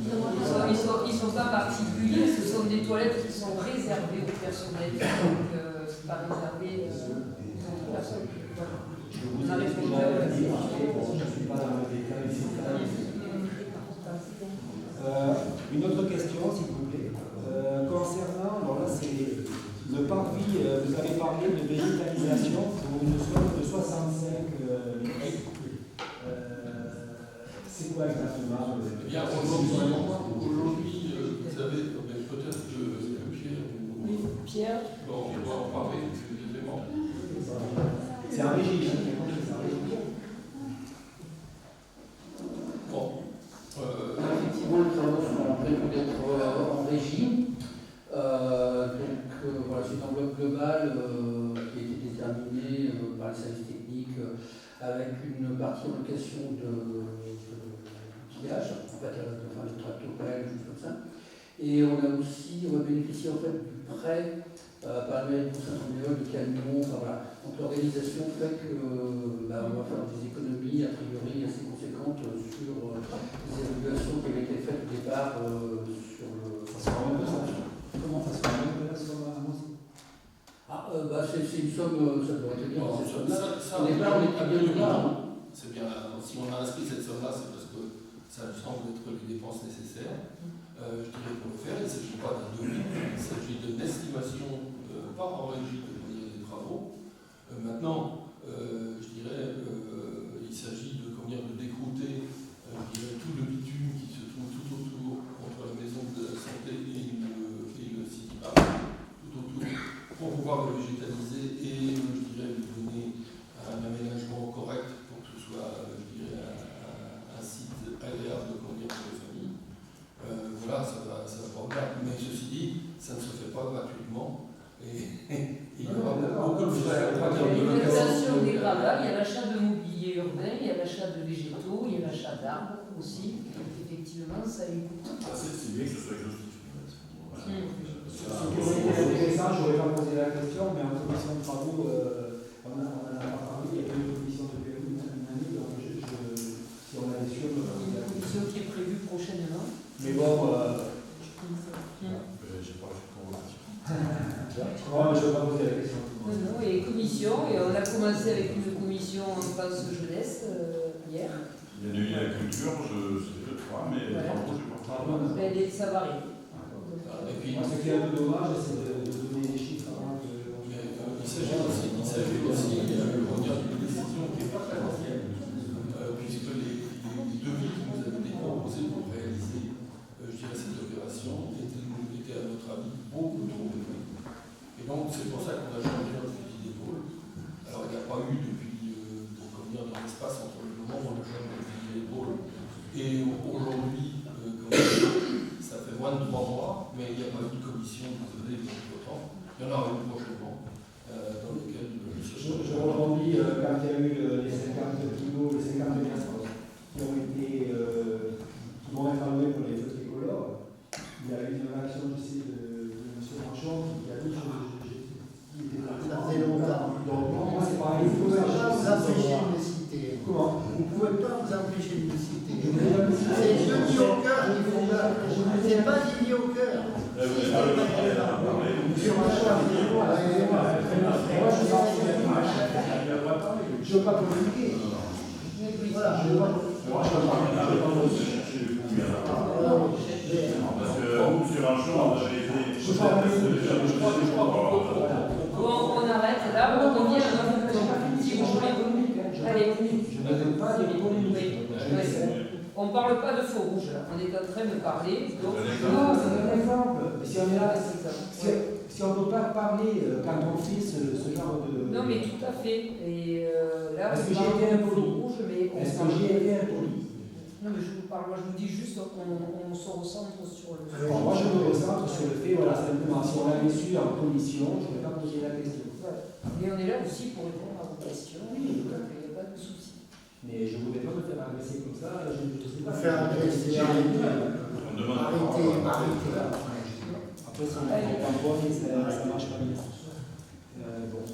Ils ne sont pas particuliers, ce sont des toilettes qui sont réservées au personnel. Donc, ce n'est pas réservé aux personnes. Je vous ai déjà dit, après, bon, je ne suis pas dans le détail, Une autre question, s'il vous plaît. Concernant, alors là, c'est le parvis, vous avez parlé de végétalisation pour une zone de 65 mètres. C'est quoi exactement Eh bien, aujourd'hui, vous avez peut-être que Pierre Oui, Pierre. bon, on va en parler plus aisément. C'est un régime, c'est un régime. Bon. Effectivement, les travaux sont prévus d'être en régie. Voilà, c'est une enveloppe globale qui a été déterminée par les services techniques avec une partie en location d'outillage, en fait, les tractopelles, des choses comme ça. Et on va bénéficier en fait du prêt par la mairie de Saint-Andéol, de camions, enfin, voilà. Donc l'organisation fait que on va faire des économies a priori assez conséquentes sur les évaluations qui avaient été faites au départ sur le. Comment ça se fait sur la c'est une somme, ça devrait être bien dans cette somme-là. Ça, Au départ, on était bien là. c'est bien là. Si on a inscrit cette somme-là, c'est parce que ça semble être les dépenses nécessaires. Je dirais pour le faire, il ne s'agit pas d'un devis, il s'agit d'une estimation par en régie de des travaux. Maintenant, je dirais, il s'agit de décrouter tout le bitume qui se trouve tout autour entre la maison de la santé et le City Park, tout autour, pour pouvoir le végétaliser et, je dirais, lui donner un aménagement correct pour que ce soit, je dirais, un site agréable pour les familles. Voilà, ça va pas bien. Mais ceci dit, ça ne se fait pas gratuitement. Et il y aura beaucoup de frais. Il y a l'utilisation des gravats, il y a l'achat de mobilier urbain, il y a l'achat de végétaux, il y a l'achat d'arbres aussi. Effectivement, ça a une coût. C'est bien que ce soit exhaustif. C'est intéressant, je n'aurais pas posé la question, mais en commission de travaux, on en a pas parlé, il y a une commission de PMU une année, donc si on avait su, on Il y a une commission qui est prévue prochainement. mais bon, J'ai pas fait convocation. moi je ne vais pas poser la question. Non, et commission, et on a commencé avec une commission en France jeunesse hier. Il y a eu la culture, je sais pas trois, mais Ouais. par contre, je ne sais pas. Ben, ça va arriver. Et puis, Ce qui est un peu dommage, c'est de donner des chiffres avant que. il s'agit aussi d'une décision qui n'est pas très ancienne, puisque les devis que vous avez été proposés pour réaliser, je dirais, cette opération étaient, à notre avis, beaucoup trop élevés. Et donc, c'est pour ça qu'on a changé notre fusil d'épaule. Alors, il n'y a pas eu depuis, dans l'espace entre le moment où on a changé notre fusil d'épaule et aujourd'hui, ça fait moins de 3 mois, mais il n'y a pas eu de commission désolé depuis autant. Il y en aura une prochainement, dans lequel Je rebondis quand il y a eu les 50 kilos, les 50 liasses qui ont été, qui vont être alloués pour les feux tricolores. Il y a eu une réaction, je sais, de M. Marchand qui a dit Ça fait longtemps. Donc, moi, c'est pareil. Vous ne pouvez pas vous empêcher de me citer. Comment? Vous ne pouvez pas vous empêcher de me citer. Je vous ai jamais cité. C'est Didier au cœur qui font ça. C'est pas Didier au cœur. Monsieur Marchand, excusez-moi, excusez-moi. Moi, je pense que je ne veux pas communiquer. Voilà. Je ne veux pas. Moi, je ne veux pas. Parce que vous, sur un champ, vous avez été. Bon, on arrête là, on revient à notre si vous voulez. Allez, Je ne donne pas de polémique. on ne parle pas de feu rouge là, on est en train de parler. Donc, Non, c'est un exemple. Si on est là, si on ne peut pas parler quand on fait ce genre de. non, mais tout à fait. Et là, Est-ce on que j'ai parle été de feu impoli? rouge, mais on Est-ce se que parle j'ai pas. été impoli? Non, mais je vous parle, moi je vous dis juste qu'on se recentre sur le. Alors, moi, je me recentre sur le fait, voilà, simplement, si on l'avait su en commission, je ne vais pas poser la question. Voilà. Et on est là aussi pour répondre à vos questions, donc il n'y a pas de souci. Mais je ne voulais pas me faire agresser comme ça, je ne sais pas. Vous faire agresser, arrêtez. Arrêtez. Après, si on est en bonne, ça marche pas bien. Bon.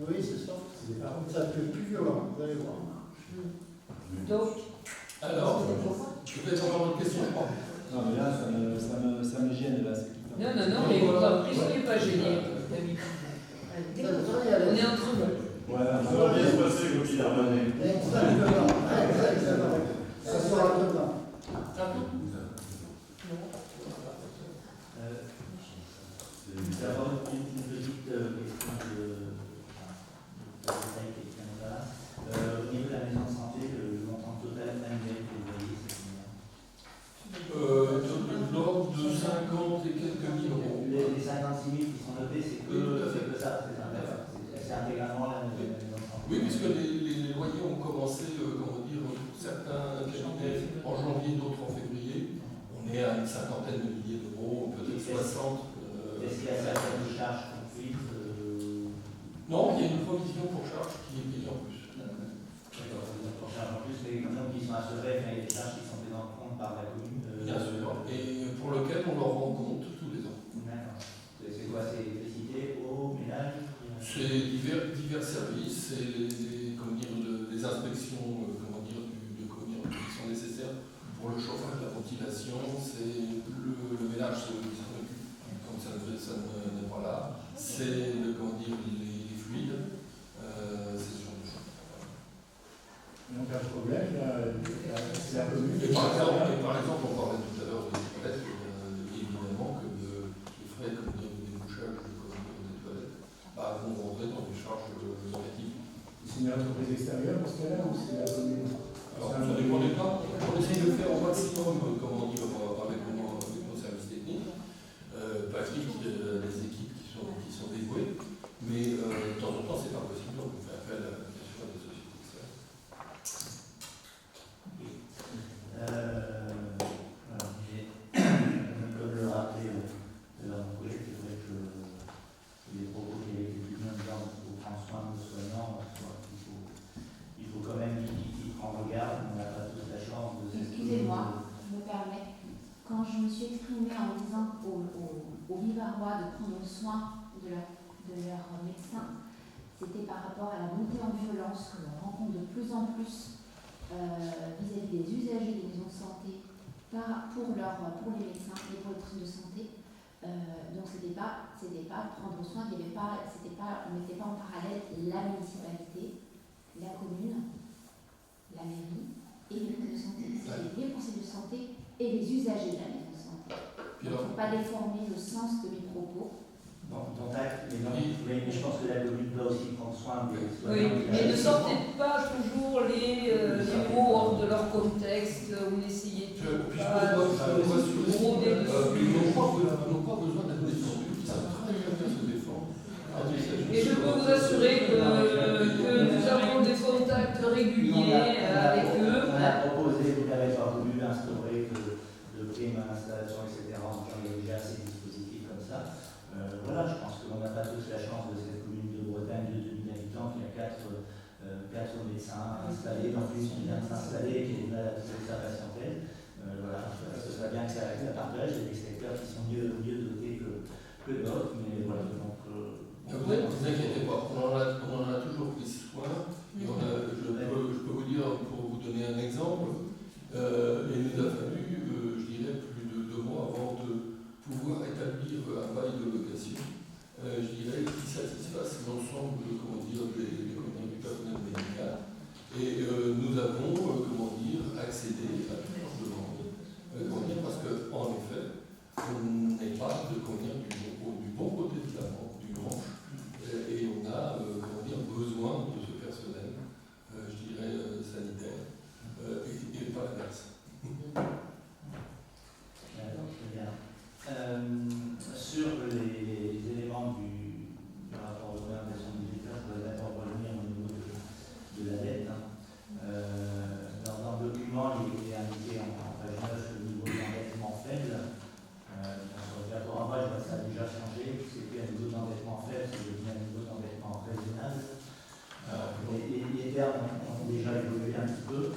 Oui, c'est ça. Ça peut plus violent, vous allez voir. Donc, Alors, peut-être encore une question, je crois. Non, mais là, ça me gêne, là. non, mais vous en prie, soyez pas gênés. Ça devrait y On aller. est entre nous. Voilà. Ça va bien se passer, Gauthier Darmanin. Exactement. Ça sera demain. Oui, puisque les loyers ont commencé, comment dire, pour certains cabinets en janvier, d'autres en février. On est à une cinquantaine de milliers d'euros, peut-être 60. Est-ce qu'il y a certaines charges comprises Non, il y a une provision pour charge qui est payée en plus. pour charges en plus, mais donc ils sont assurés, enfin, il y a des charges qui sont prises en compte par la commune. Bien sûr. Et pour lequel on leur rend compte tous les ans. D'accord. C'est quoi? C'est électricité, eau, ménage? C'est divers services, c'est les inspections qui sont nécessaires pour le chauffage, la ventilation, c'est le ménage, c'est eux qui s'en occupent, comme ça n'est pas là, c'est les fluides, c'est ce genre de choses. Donc, un problème, c'est la commune. Et par exemple, on parlait tout à l'heure des toilettes, évidemment que les frais de débouchage des toilettes vont rentrer dans les charges locatives. C'est une entreprise extérieure pour ce cas-là ou c'est la commune? Alors, ça dépend des cas. On essaye de faire au maximum, avec nos services techniques. Patrick, les équipes qui sont dévouées, mais de temps en temps, c'est pas possible, donc on fait appel à des sociétés externes. Comme le rappelait mon collègue, c'est vrai que les propos qui avaient été plus bien dedans pour prendre soin de nos soignants, il faut quand même qu'ils prennent regard. On n'a pas tous la chance de. Excusez-moi, je me permets. Quand je me suis exprimée en disant aux Vivarois de prendre soin de leur médecin, c'était par rapport à la montée en violence que l'on rencontre de plus en plus vis-à-vis des usagers des maisons de santé pour les médecins et pour les personnes de santé. Donc c'était pas prendre soin, on ne mettait pas en parallèle la municipalité, la commune, la mairie et les maisons de santé. C'était les conseils de santé et les usagers de la maison de santé. Il ne faut pas déformer le sens de mes propos. Dont acte, mais je pense que la commune doit aussi prendre soin des soignants. Oui, mais ne sortez pas toujours les mots hors de leur contexte, ou n'essayez pas Ils n'ont pas besoin d'être défendus, ils savent très bien se défendre. Et je peux vous assurer que nous avons des contacts réguliers avec eux. On a proposé, vous n'avez pas voulu instaurer de primes à l'installation, etc. Donc il y a déjà assez de dispositifs comme ça. Voilà, je pense qu'on n'a pas tous la chance de cette commune de Bretagne de 2000 habitants qui a 4 médecins installés, en plus qui vient de s'installer et qui est là à toute sa patientèle. Voilà, ce serait bien que ça partage. Il y a des secteurs qui sont mieux dotés que d'autres, mais voilà. Donc, ne vous inquiétez pas, on en a toujours pris soin. Et je peux vous dire, pour vous donner un exemple, il nous a fallu, je dirais, plus de 2 mois avant de pouvoir établir un bail de location, je dirais, qui satisfasse l'ensemble du personnel médical. Et nous avons, accédé à toutes leurs demandes. Parce qu'en effet, on n'est pas du bon côté de la manche, du manche, et on a besoin de ce personnel, sanitaire, et pas l'inverse. Très bien. Sur les éléments du rapport de l'orientation budgétaire, je voudrais d'abord revenir au niveau de la dette. Dans le document, il est indiqué en page 9 le niveau d'endettement faible. Sur le rapport en bas, je vois que ça a déjà changé. C'est plus un niveau d'endettement faible, c'est devenu un niveau d'endettement raisonnable. Les termes ont déjà évolué un petit peu.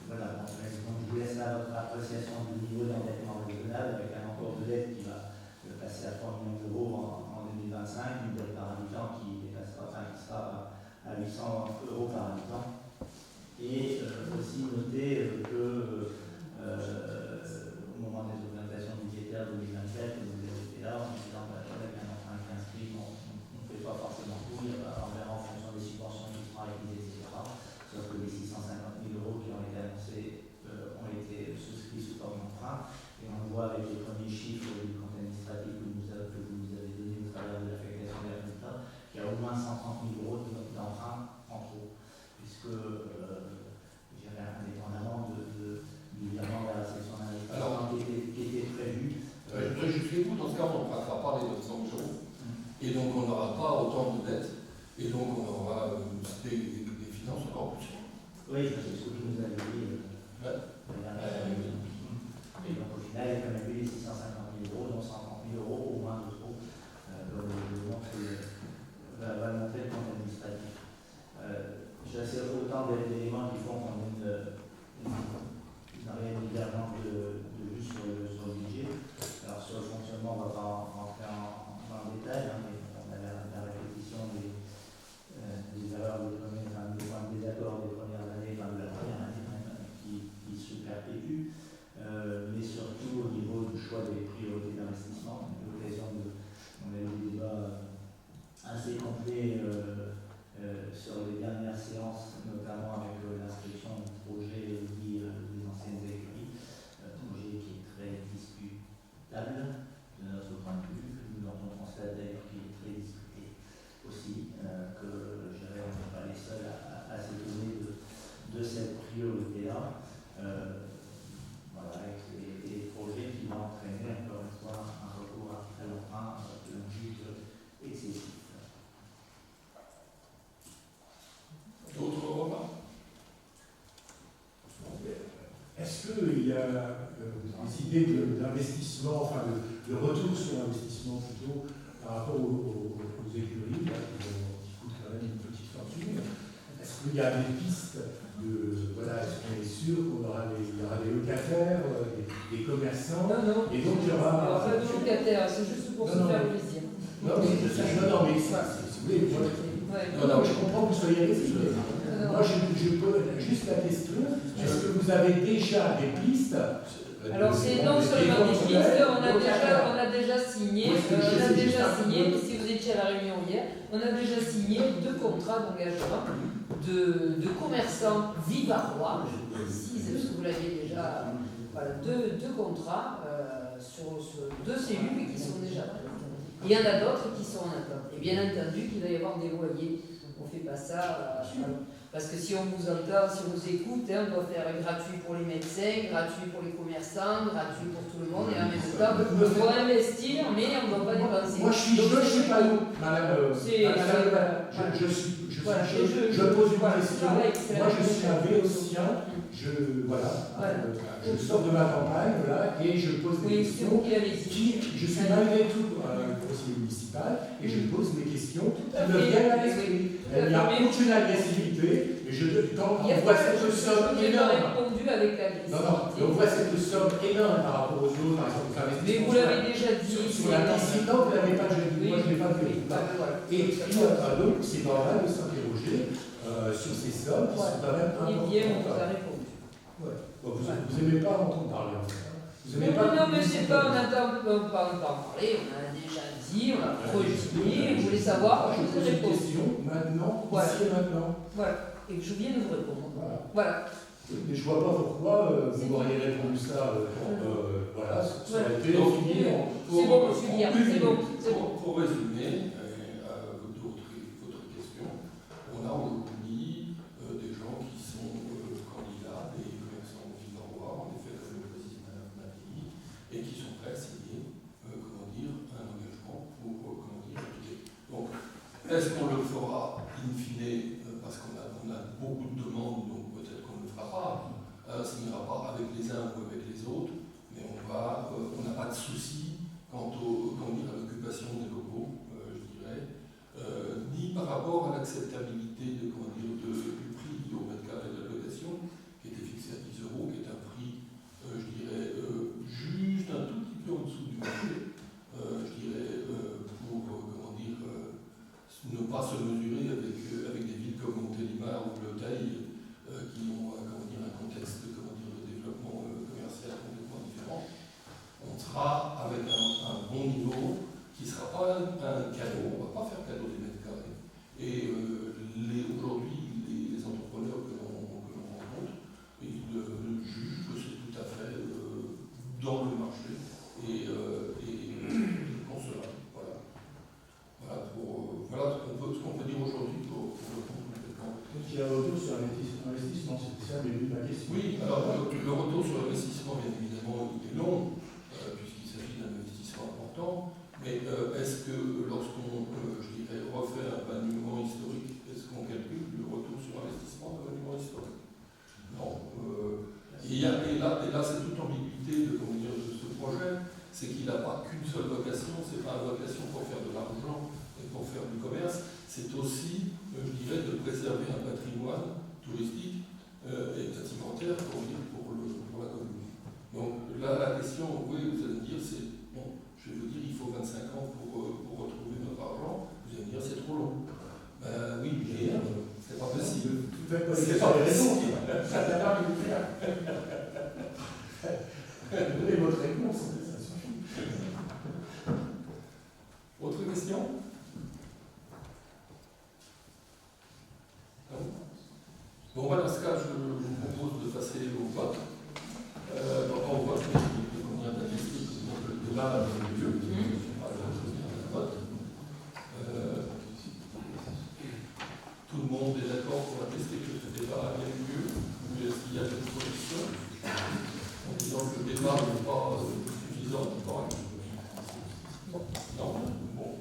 Voilà, donc je vous laisse là votre appréciation du niveau d'endettement raisonnable avec un encours de dette qui va passer à 3 millions d'euros en 2025, une dette par habitant qui sera à 800 euros par habitant. Et aussi noter que au moment des orientations budgétaires 2027, vous avez été là en disant avec un emprunt qui est inscrit, on ne fait pas forcément tout, on verra en fonction des subventions qui seront réalisées, etc. Sauf que les 650 000 euros qui ont été annoncés ont été souscrits sous forme d'emprunt. Et on voit avec les premiers chiffres du compte administratif que vous nous avez donné au travers de l'affectation des résultats, qu'il y a au moins 130 000 euros d'emprunt en trop. Puisque, indépendamment du virement vers la section d'investissement qui était prévu. Je voudrais juste les vous, dans ce cas, on n'empruntera pas les 900 euros. Et donc, on n'aura pas autant de dettes. Et donc on aura des finances encore plus. Oui, c'est ce que vous nous avez dit. Et donc au final, il y a quand même eu les 650 000 euros, dont 130 000 euros au moins de trop. Donc va monter le compte administratif. J'ai autant d'éléments qui font qu'on ait une réelle divergence de vue sur le budget. Alors sur le fonctionnement, on ne va pas rentrer en détail, mais on a la répétition des erreurs, des points de désaccord des premières années, de la première année même, qui se perpétuent. Mais surtout au niveau du choix des priorités d'investissement. On a eu l'occasion on a eu des débats assez complets sur les dernières séances, notamment avec l'inscription du projet dit des anciennes écuries, projet qui est très discutable de notre point de vue, dont on constate d'ailleurs qu'il est très discuté aussi, que je dirais on n'est pas les seuls à s'étonner de cette priorité-là. Voilà, avec des projets qui vont entraîner encore une fois un recours à l'emprunt logique excessif. D'autres remarques? Est-ce qu'il y a des idées d'investissement, enfin de retour sur investissement plutôt, par rapport aux écuries, là, qui coûtent quand même une petite fortune? Est-ce qu'il y a des pistes voilà, est-ce qu'on est sûr qu'il y aura des locataires, des commerçants? Non. Et donc il y aura. Alors, pas de locataires, c'est juste pour se faire plaisir. Non, mais ça, si vous voulez, moi, je comprends que vous soyez resté. Moi, je pose juste la question, est-ce que vous avez déjà des pistes? Alors c'est non seulement des pistes, on a déjà signé, si vous étiez à la réunion hier, on a déjà signé 2 contrats d'engagement de commerçants vivarois, parce que vous l'aviez déjà, voilà, 2 contrats sur 2 cellules qui sont déjà prêtes. Il y en a d'autres qui sont en attente. Et bien entendu qu'il va y avoir des loyers. On ne fait pas ça. Parce que si on vous entend, si on vous écoute, on doit faire gratuit pour les médecins, gratuit pour les commerçants, gratuit pour tout le monde, et en même temps, il faut investir, mais on ne doit pas dépenser. Moi, je suis pas nous, madame. Je pose une question. Moi, je suis un Véotien. Je sors de ma campagne, et je pose des questions. Je suis malgré tout conseiller municipal, et je pose des questions qui me viennent à l'esprit. Il n'y a aucune agressivité, mais quand on voit cette somme énorme. On voit cette somme énorme par rapport aux autres, par exemple, mais vous l'avez déjà dit. Sur la piscine, non, vous ne l'avez pas déjà dit, moi je ne l'ai pas vu. Et puis, donc, c'est normal de s'interroger sur ces sommes qui sont quand même importantes. On vous a répondu. Vous n'aimez pas entendre parler en fait. Non, mais c'est pas, on n'entend pas en parler, on a déjà dit, on a projeté, vous voulez savoir, je pose une question maintenant, ici et maintenant. Voilà, et je viens de vous répondre. Voilà. Mais je ne vois pas pourquoi vous m'auriez répondu ça, voilà, ça aurait été fini. C'est bon, Julien, c'est bon. Pour résumer votre question, on a aujourd'hui des gens qui sont candidats, des commerçants vivarois, en effet, comme le président Mattei, et qui sont prêts à signer un engagement pour appliquer. Donc, est-ce qu'on le fera in fine, parce qu'on a beaucoup de demandes, donc peut-être qu'on ne le fera pas, ça n'ira pas avec les uns ou avec les autres, mais on n'a pas de souci quant à l'occupation des locaux, je dirais, ni par rapport à l'acceptabilité du prix au mètre carré de la location, qui était fixé à 10 €, qui est un prix, je dirais, juste un tout petit peu en dessous du marché, je dirais, pour, ne pas se mesurer avec des villes comme Montélimar ou Bleuteil, qui ont un contexte de développement commercial complètement différent. On sera avec un bon niveau qui ne sera pas un cadeau, on ne va pas faire cadeau des mètres carrés. Et aujourd'hui, les entrepreneurs que l'on rencontre, ils jugent que c'est tout à fait dans le marché et concevable. Voilà ce qu'on peut dire aujourd'hui pour répondre complètement. Donc il y a un retour sur investissement, c'était ça le début de ma question. Oui, alors le retour sur l'investissement, bien évidemment, il est long, puisqu'il s'agit d'un investissement important, mais est-ce que lorsqu'on, refait un monument historique c'est qu'il n'a pas qu'une seule vocation, c'est pas une vocation pour faire de l'argent et pour faire du commerce, c'est aussi, je dirais, de préserver un patrimoine touristique et bâtimentaire pour la commune. Donc là, la question, oui, vous allez me dire, c'est, bon, je vais vous dire, il faut 25 ans pour retrouver notre argent, vous allez me dire, c'est trop long. Oui, mais c'est pas possible. C'est pas possible. Ça n'a pas de le faire. Donnez votre réponse, ça suffit. Autre question? Non? Bon, dans ce cas, je vous propose de passer au vote. Au vote, on vient d'attester que le débat a eu lieu. Tout le monde est d'accord pour attester que ce débat a eu lieu, ou est-ce qu'il y a des solutions en disant que le débat n'est pas suffisant ou correct? Non? Bon.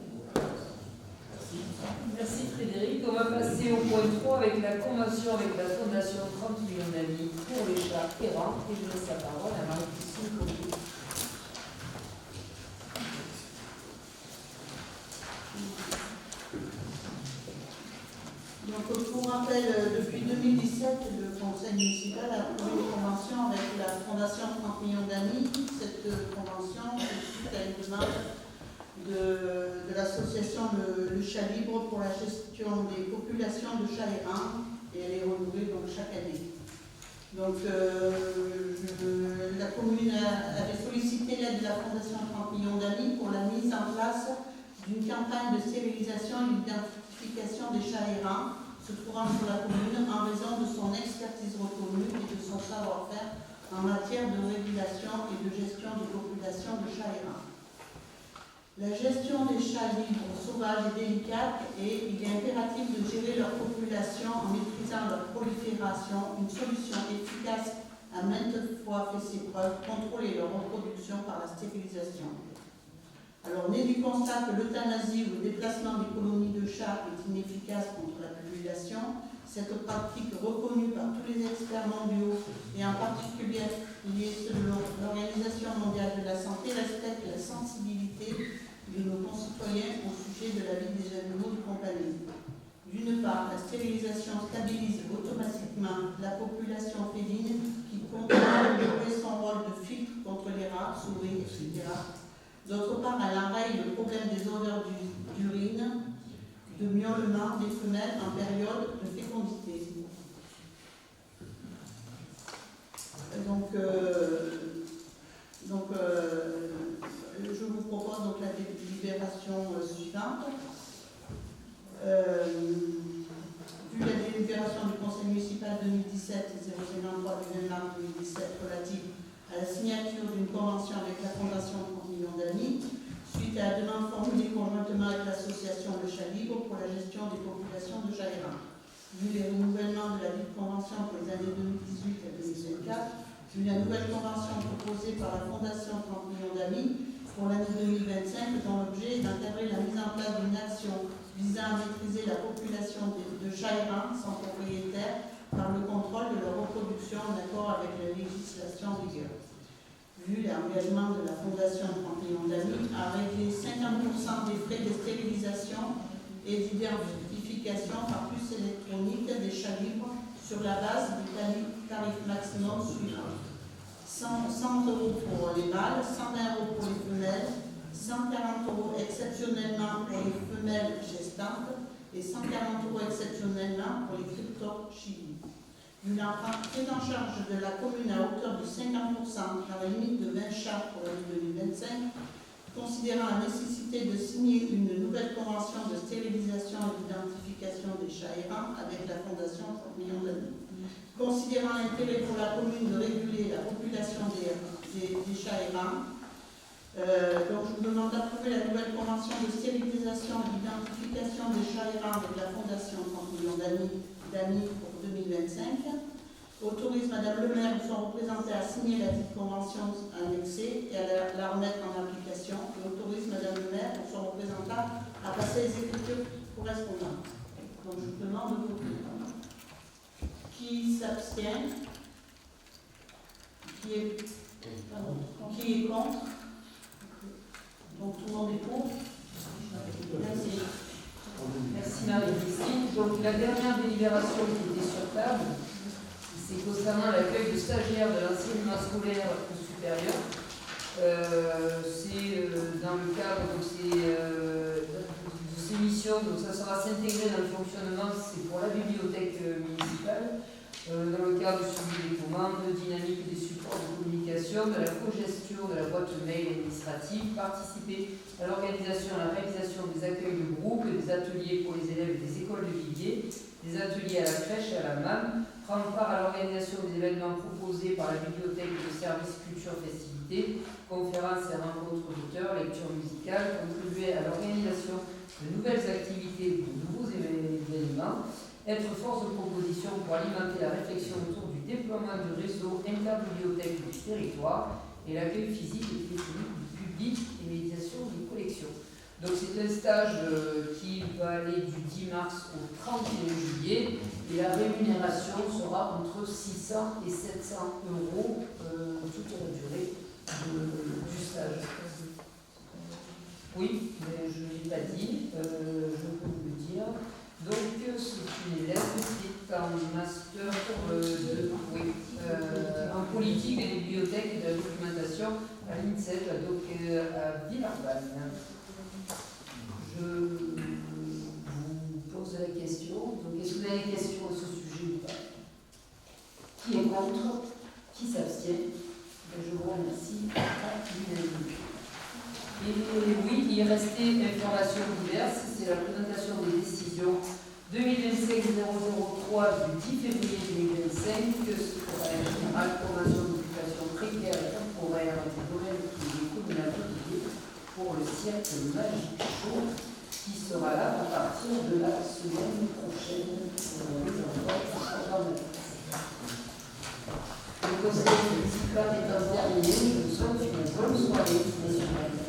Merci. Merci Frédéric. On va passer au point 3 avec la convention avec la Fondation 30 millions d'amis pour les chats errants. Et je laisse la parole à Marie-Christine Coquet. Donc, pour rappel, depuis 2017, le Conseil municipal a approuvé une convention avec la Fondation 30 millions d'amis. Cette convention est suite à une demande de l'association Le Chat Libre pour la gestion des populations de chats errants, et elle est renouvelée donc chaque année. Donc, la commune avait sollicité l'aide de la Fondation 30 millions d'amis pour la mise en place d'une campagne de stérilisation et d'identification des chats errants se trouvant sur la commune en raison de son expertise reconnue et de son savoir-faire en matière de régulation et de gestion des populations de chats errants. La gestion des chats libres sauvages est délicate et il est impératif de gérer leur population en maîtrisant leur prolifération. Une solution efficace a maintes fois fait ses preuves, contrôler leur reproduction par la stérilisation. Alors, né du constat que l'euthanasie ou le déplacement des colonies de chats est inefficace contre la population, cette pratique reconnue par tous les experts mondiaux et en particulier selon l'Organisation mondiale de la santé respecte la sensibilité de nos concitoyens au sujet de la vie des animaux de compagnie. D'une part, la stérilisation stabilise automatiquement la population féline qui continue de jouer son rôle de filtre contre les rats, souris, etc. D'autre part, elle enraye le problème des odeurs d'urine, de miaulement des femelles en période de fécondité. Je vous propose donc la délibération suivante. Vu la délibération du Conseil municipal 2017-003 du 20 mars 2017 relative à la signature d'une convention avec la Fondation 30 millions d'amis, suite à la demande formulée conjointement avec l'association Le Chat Libre pour la gestion des populations de chats errants. Vu les renouvellements de la dite convention pour les années 2018 et 2024, vu la nouvelle convention proposée par la Fondation 30 millions d'amis pour l'année 2025, dont l'objet est d'encadrer la mise en place d'une action visant à maîtriser la population de chats errants sans propriétaire par le contrôle de leur reproduction en accord avec la législation en vigueur. Vu l'engagement de la Fondation 30 millions d'amis à régler 50% des frais de stérilisation et d'identification par puce électronique des chats libres sur la base du tarif maximum suivant. 100 € pour les mâles, 120 € pour les femelles, 140 € exceptionnellement pour les femelles gestantes et 140 € exceptionnellement pour les cryptochilis. Une prise en charge de la commune à hauteur de 50% dans la limite de 20 chats pour l'année 2025, considérant la nécessité de signer une nouvelle convention de stérilisation et d'identification des chats errants avec la Fondation 30 millions d'amis. Considérant l'intérêt pour la commune de réguler la population des chats errants, donc je vous demande d'approuver la nouvelle convention de stérilisation et d'identification des chats errants avec la Fondation 30 millions d'amis pour 2025. Autorise Madame le maire ou son représentant à signer la dite convention annexée et à la remettre en application. Et autorise Madame le maire ou son représentant à passer les écritures correspondantes. Donc je vous demande de voter. Qui s'abstient? Qui est contre? Donc tout le monde est pour? Merci. Merci Marie-Christine. Donc la dernière délibération qui était sur table, c'est concernant l'accueil de stagiaires de l'enseignement scolaire supérieur. C'est dans le cadre de ces missions, donc ça sera s'intégrer dans le fonctionnement, c'est pour la bibliothèque municipale, dans le cadre du suivi des commandes, dynamique des supports de communication, de la co-gestion de la boîte mail administrative, participer à l'organisation et à la réalisation des accueils de groupe et des ateliers pour les élèves des écoles de Viviers, des ateliers à la crèche et à la MAM, prendre part à l'organisation des événements proposés par la bibliothèque de services culture festivités, conférences et rencontres d'auteurs, lectures musicales, contribuer à l'organisation de nouvelles activités, de nouveaux événements, être force de proposition pour alimenter la réflexion autour du déploiement du réseau interbibliothèque du territoire et l'accueil physique et téléphonique du public et médiation des collections. Donc c'est un stage qui va aller du 10 mars au 31 juillet et la rémunération sera entre 600 et 700 euros toute la durée du stage. Oui, mais je ne l'ai pas dit, je peux vous le dire. Donc c'est une élève qui est en master en politique et des bibliothèques et de la documentation à l'INSEP, donc à Villeurbanne. Je vous pose la question. Donc est-ce que vous avez des questions à ce sujet ou pas? Qui est contre? Qui s'abstient? Je vous remercie à l'unanimité. Et oui, il restait informations diverses, c'est la présentation des décisions 2025-003 du 10 février 2025, que secrétaire général, convention d'occupation précaire et temporaire des domaines privés communaux pour le siècle magique chaud, qui sera là à partir de la semaine prochaine. Le conseil municipal étant terminé, je vous souhaite une bonne soirée, messieurs.